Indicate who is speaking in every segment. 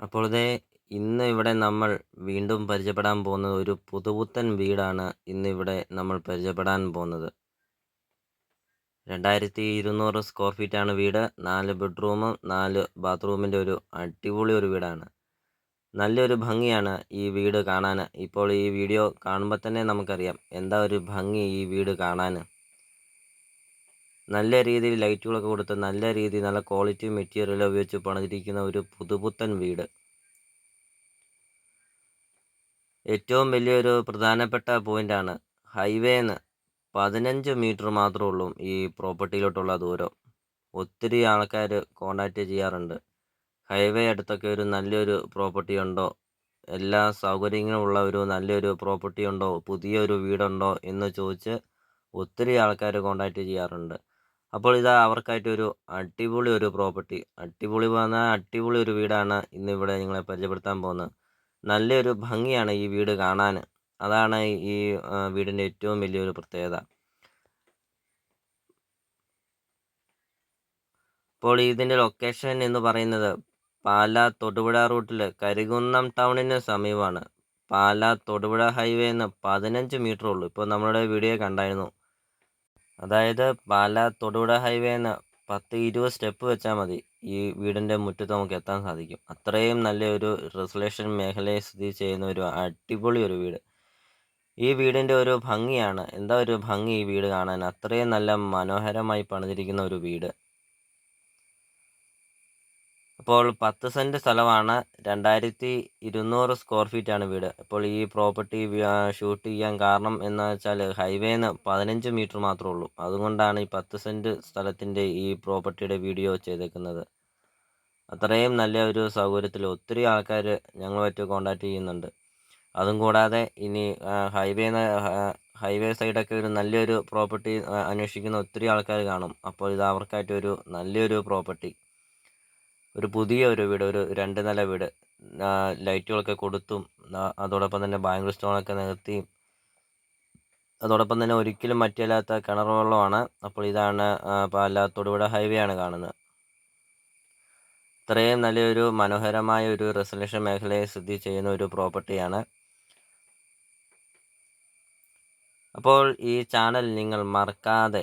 Speaker 1: അപ്പോൾ ഇന്ന് ഇവിടെ നമ്മൾ വീണ്ടും പരിചയപ്പെടാൻ പോകുന്നത് ഒരു പുതുപുത്തൻ വീടാണ് ഇന്നിവിടെ നമ്മൾ പരിചയപ്പെടാൻ പോകുന്നത്. 2200 സ്ക്വയർ ഫീറ്റാണ് വീട്. 4 ബെഡ്റൂമും 4 ബാത്റൂമിൻ്റെ ഒരു അടിപൊളി ഒരു വീടാണ്. നല്ലൊരു ഭംഗിയാണ് ഈ വീട് കാണാൻ. ഇപ്പോൾ ഈ വീഡിയോ കാണുമ്പോൾ തന്നെ നമുക്കറിയാം എന്താ ഒരു ഭംഗി ഈ വീട് കാണാൻ. നല്ല രീതിയിൽ ലൈറ്റുകളൊക്കെ കൊടുത്ത് നല്ല രീതിയിൽ നല്ല ക്വാളിറ്റി മെറ്റീരിയൽ ഉപയോഗിച്ച് പണിതിരിക്കുന്ന ഒരു പുതുപുത്തൻ വീട്. ഏറ്റവും വലിയൊരു പ്രധാനപ്പെട്ട പോയിൻ്റാണ് ഹൈവേന്ന് 15 മീറ്റർ മാത്രമേ ഉള്ളൂ ഈ പ്രോപ്പർട്ടിയിലോട്ടുള്ള ദൂരം. ഒത്തിരി ആൾക്കാർ കോണ്ടാക്റ്റ് ചെയ്യാറുണ്ട്. ഹൈവേ അടുത്തൊക്കെ ഒരു നല്ലൊരു പ്രോപ്പർട്ടി ഉണ്ടോ, എല്ലാ സൗകര്യങ്ങളും ഉള്ള ഒരു നല്ലൊരു പ്രോപ്പർട്ടി ഉണ്ടോ, പുതിയൊരു വീടുണ്ടോ എന്ന് ചോദിച്ച് ഒത്തിരി ആൾക്കാർ കോണ്ടാക്റ്റ് ചെയ്യാറുണ്ട്. അപ്പോൾ ഇതാ അവർക്കായിട്ടൊരു അടിപൊളി ഒരു പ്രോപ്പർട്ടി, അടിപൊളി പറഞ്ഞാൽ അടിപൊളി ഒരു വീടാണ് ഇന്നിവിടെ നിങ്ങളെ പരിചയപ്പെടുത്താൻ പോകുന്നത്. നല്ലൊരു ഭംഗിയാണ് ഈ വീട് കാണാൻ. അതാണ് ഈ വീടിൻ്റെ ഏറ്റവും വലിയൊരു പ്രത്യേകത. അപ്പോൾ ഇതിൻ്റെ ലൊക്കേഷൻ എന്ന് പറയുന്നത് പാലാ തൊടുപുഴ റൂട്ടിൽ കരികുന്നം ടൗണിന് സമീപമാണ്. പാലാ തൊടുപുഴ ഹൈവേന്ന് 15 മീറ്റർ ഉള്ളൂ. ഇപ്പോൾ നമ്മളുടെ വീഡിയോ കണ്ടായിരുന്നു. അതായത് പാലാ തൊടുപുഴ ഹൈവേന്ന് 10-20 സ്റ്റെപ്പ് വെച്ചാൽ മതി ഈ വീടിൻ്റെ മുറ്റത്ത് നമുക്ക് എത്താൻ സാധിക്കും. അത്രയും നല്ലൊരു റെസിഡൻഷ്യൽ മേഖലയെ സ്ഥിതി ചെയ്യുന്ന ഒരു അടിപൊളി ഒരു വീട്. ഈ വീടിൻ്റെ ഒരു ഭംഗിയാണ്, എന്താ ഒരു ഭംഗി ഈ വീട് കാണാൻ. അത്രയും നല്ല മനോഹരമായി പണിതിരിക്കുന്ന ഒരു വീട്. അപ്പോൾ 10 സെൻറ്റ് സ്ഥലമാണ്. 2200 സ്ക്വയർ ഫീറ്റാണ് വീട്. അപ്പോൾ ഈ പ്രോപ്പർട്ടി ഷൂട്ട് ചെയ്യാൻ കാരണം എന്ന് വെച്ചാൽ ഹൈവേന്ന് 15 മീറ്റർ മാത്രമേ ഉള്ളൂ. അതുകൊണ്ടാണ് ഈ 10 സെൻറ്റ് സ്ഥലത്തിൻ്റെ ഈ പ്രോപ്പർട്ടിയുടെ വീഡിയോ ചെയ്തേക്കുന്നത്. അത്രയും നല്ല ഒരു സൗകര്യത്തിൽ ഒത്തിരി ആൾക്കാർ ഞങ്ങളുമായിട്ട് കോണ്ടാക്റ്റ് ചെയ്യുന്നുണ്ട്. അതും കൂടാതെ ഇനി ഹൈവേ സൈഡൊക്കെ ഒരു നല്ലൊരു പ്രോപ്പർട്ടി അന്വേഷിക്കുന്ന ഒത്തിരി ആൾക്കാർ കാണും. അപ്പോൾ ഇത് അവർക്കായിട്ടൊരു നല്ലൊരു പ്രോപ്പർട്ടി, ഒരു പുതിയ ഒരു വീട്, ഒരു 2 നില വീട്, ലൈറ്റുകളൊക്കെ കൊടുത്തും അതോടൊപ്പം തന്നെ ബാംഗ്ലൂർ സ്റ്റോണൊക്കെ നികത്തിയും അതോടൊപ്പം തന്നെ ഒരിക്കലും മറ്റില്ലാത്ത കിണർ വെള്ളമാണ്. അപ്പോൾ ഇതാണ് പാലാ തൊടുപുഴ ഹൈവേ ആണ് കാണുന്നത്. ഇത്രയും നല്ലൊരു മനോഹരമായ ഒരു റെസിഡൻഷ്യൽ മേഖലയെ സ്ഥിതി ചെയ്യുന്ന ഒരു പ്രോപ്പർട്ടിയാണ്. അപ്പോൾ ഈ ചാനൽ നിങ്ങൾ മറക്കാതെ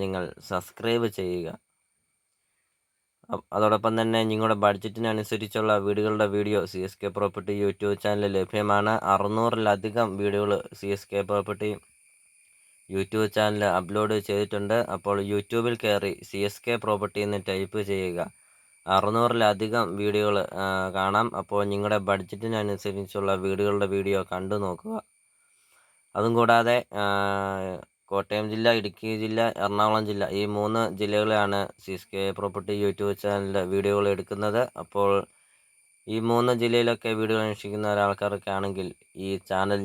Speaker 1: നിങ്ങൾ സബ്സ്ക്രൈബ് ചെയ്യുക. അതോടൊപ്പം തന്നെ നിങ്ങളുടെ ബഡ്ജറ്റിനനുസരിച്ചുള്ള വീടുകളുടെ വീഡിയോ CSK പ്രോപ്പർട്ടി യൂട്യൂബ് ചാനലിൽ ലഭ്യമാണ്. 600-ലധികം വീഡിയോകൾ CSK property YouTube channel upload ചെയ്തിട്ടുണ്ട്. അപ്പോൾ യൂട്യൂബിൽ കയറി CSK പ്രോപ്പർട്ടി എന്ന് ടൈപ്പ് ചെയ്യുക. 600-ലധികം വീഡിയോകൾ കാണാം. അപ്പോൾ നിങ്ങളുടെ ബഡ്ജറ്റിനനുസരിച്ചുള്ള വീടുകളുടെ വീഡിയോ കണ്ടു നോക്കുക. അതും കൂടാതെ കോട്ടയം ജില്ല, ഇടുക്കി ജില്ല, എറണാകുളം ജില്ല, ഈ 3 ജില്ലകളിലാണ് CSK പ്രോപ്പർട്ടി യൂട്യൂബ് ചാനലിൽ വീഡിയോകൾ എടുക്കുന്നത്. അപ്പോൾ ഈ 3 ജില്ലയിലൊക്കെ വീഡിയോ അന്വേഷിക്കുന്ന ഒരാൾക്കാരൊക്കെ ആണെങ്കിൽ ഈ ചാനൽ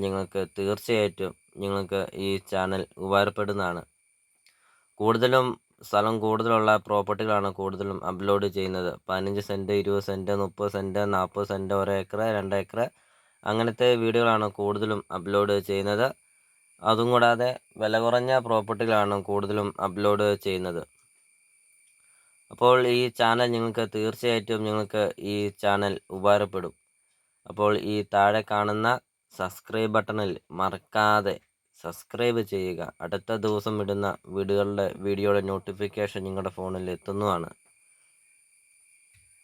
Speaker 1: തീർച്ചയായിട്ടും നിങ്ങൾക്ക് ഈ ചാനൽ ഉപകാരപ്പെടുന്നതാണ്. കൂടുതലും സ്ഥലം കൂടുതലുള്ള പ്രോപ്പർട്ടികളാണ് കൂടുതലും അപ്ലോഡ് ചെയ്യുന്നത്. 15 cent, 20 cent, 30 cent, 40 cent, 1 acre, 2 acre, അങ്ങനത്തെ വീഡിയോകളാണ് കൂടുതലും അപ്ലോഡ് ചെയ്യുന്നത്. അതും കൂടാതെ വില കുറഞ്ഞ പ്രോപ്പർട്ടികളാണ് കൂടുതലും അപ്ലോഡ് ചെയ്യുന്നത്. അപ്പോൾ ഈ ചാനൽ തീർച്ചയായിട്ടും ഈ ചാനൽ ഉപകാരപ്പെടും. അപ്പോൾ ഈ താഴെ കാണുന്ന സബ്സ്ക്രൈബ് ബട്ടണിൽ മറക്കാതെ സബ്സ്ക്രൈബ് ചെയ്യുക. അടുത്ത ദിവസം ഇടുന്ന വീഡിയോയുടെ നോട്ടിഫിക്കേഷൻ നിങ്ങളുടെ ഫോണിൽ എത്തുന്നതാണ്.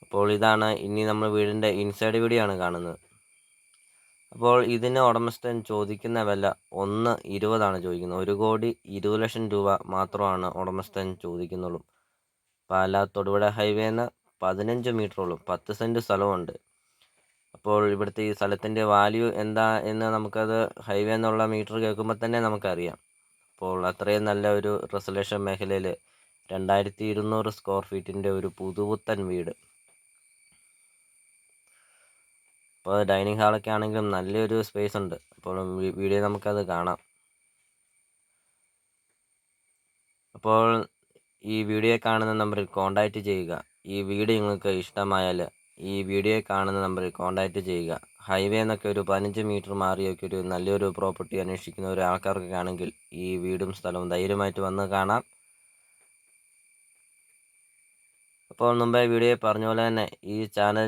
Speaker 1: അപ്പോൾ ഇതാണ് ഇനി നമ്മൾ വീടിൻ്റെ ഇൻസൈഡ് വീഡിയോ ആണ് കാണുന്നത്. അപ്പോൾ ഇതിന് ഉടമസ്ഥൻ ചോദിക്കുന്ന വില 1.20 ചോദിക്കുന്നത്. 1,20,00,000 രൂപ മാത്രമാണ് ഉടമസ്ഥൻ ചോദിക്കുന്നുള്ളൂ. പാലാ തൊടുപുഴ ഹൈവേന്ന് 15 മീറ്റർ ഉള്ളൂ. 10 സെൻറ്റ് സ്ഥലമുണ്ട്. അപ്പോൾ ഇവിടുത്തെ ഈ സ്ഥലത്തിൻ്റെ വാല്യൂ എന്താ എന്ന് നമുക്കത് ഹൈവേ എന്നുള്ള മീറ്റർ കേൾക്കുമ്പോൾ തന്നെ നമുക്കറിയാം. അപ്പോൾ അത്രയും നല്ല ഒരു റെസിഡൻഷ്യൽ മേഖലയിൽ 2200 സ്ക്വയർ ഫീറ്റിൻ്റെ ഒരു പുതുപുത്തൻ വീട്. അപ്പോൾ ഡൈനിങ് ഹാളൊക്കെ ആണെങ്കിലും നല്ലൊരു സ്പേസ് ഉണ്ട്. അപ്പോൾ വീഡിയോ നമുക്കത് കാണാം. അപ്പോൾ ഈ വീഡിയോ കാണുന്ന നമ്പറിൽ കോൺടാക്റ്റ് ചെയ്യുക. ഈ വീഡിയോ നിങ്ങൾക്ക് ഇഷ്ടമായാൽ ഈ വീഡിയോ കാണുന്ന നമ്പറിൽ കോൺടാക്റ്റ് ചെയ്യുക. ഹൈവേ എന്നൊക്കെ ഒരു 15 മീറ്റർ മാറിയൊക്കെ ഒരു നല്ലൊരു പ്രോപ്പർട്ടി അന്വേഷിക്കുന്ന ഒരു ആൾക്കാർക്കൊക്കെ ആണെങ്കിൽ ഈ വീടും സ്ഥലവും ധൈര്യമായിട്ട് വന്ന് കാണാം. അപ്പോൾ മുമ്പേ വീഡിയോയിൽ പറഞ്ഞ പോലെ തന്നെ ഈ ചാനൽ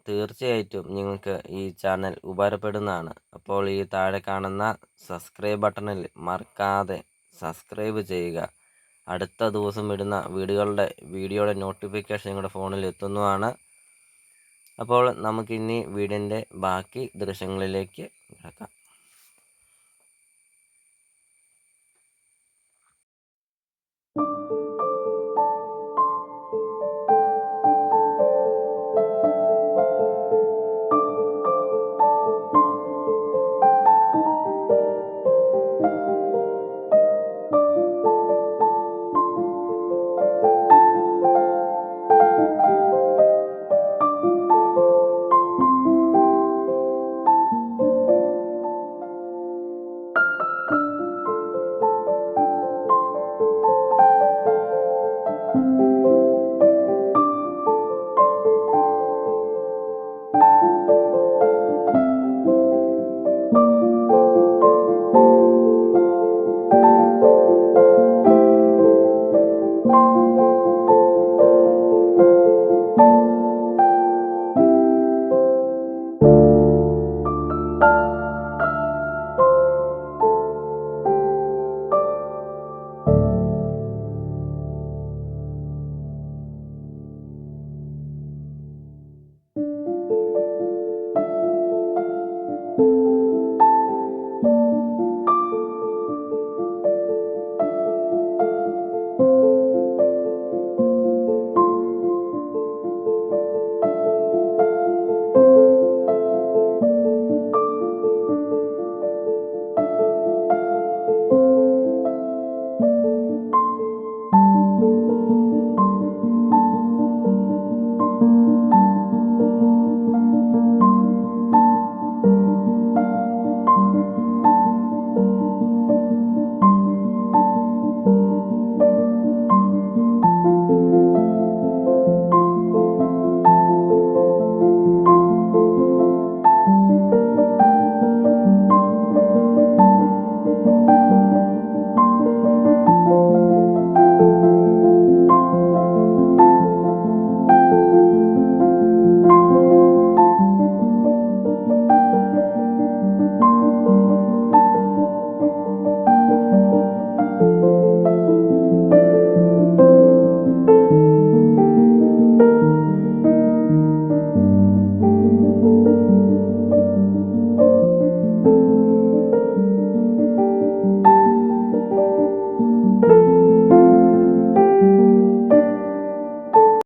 Speaker 1: തീർച്ചയായിട്ടും നിങ്ങൾക്ക് ഈ ചാനൽ ഉപകാരപ്പെടുന്നതാണ്. അപ്പോൾ ഈ താഴെ കാണുന്ന സബ്സ്ക്രൈബ് ബട്ടണിൽ മറക്കാതെ സബ്സ്ക്രൈബ് ചെയ്യുക. അടുത്ത ദിവസം ഇടുന്ന വീഡിയോയുടെ നോട്ടിഫിക്കേഷൻ നിങ്ങളുടെ ഫോണിൽ എത്തുന്നതാണ്. അപ്പോൾ നമുക്കിനി വീഡിയോൻ്റെ ബാക്കി ദൃശ്യങ്ങളിലേക്ക് കിടക്കാം.